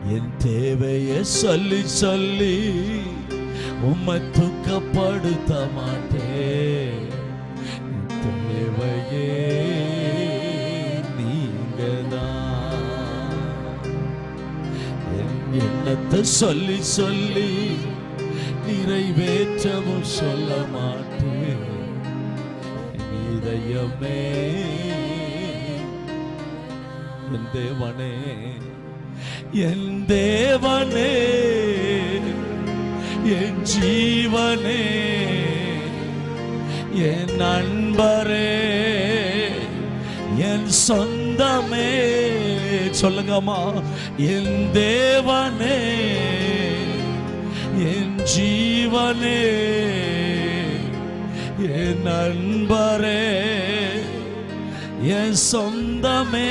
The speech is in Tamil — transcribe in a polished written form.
என் தேவையை சொல்லி சொல்லி உம்மை துக்கப்படுத்த மாட்டேன். தேவையே நீங்கதான். என் எண்ணத்தை சொல்லி சொல்லி நிறைவேற்றவும் சொல்ல மாட்டேன். இதயமே என் தேவனே, என் தேவனே, என் ஜீவனே, என் நண்பரே, என் சொந்தமே. சொல்லுங்கம்மா. என் தேவனே, என் ஜீவனே, என் நண்பரே, என் சொந்தமே.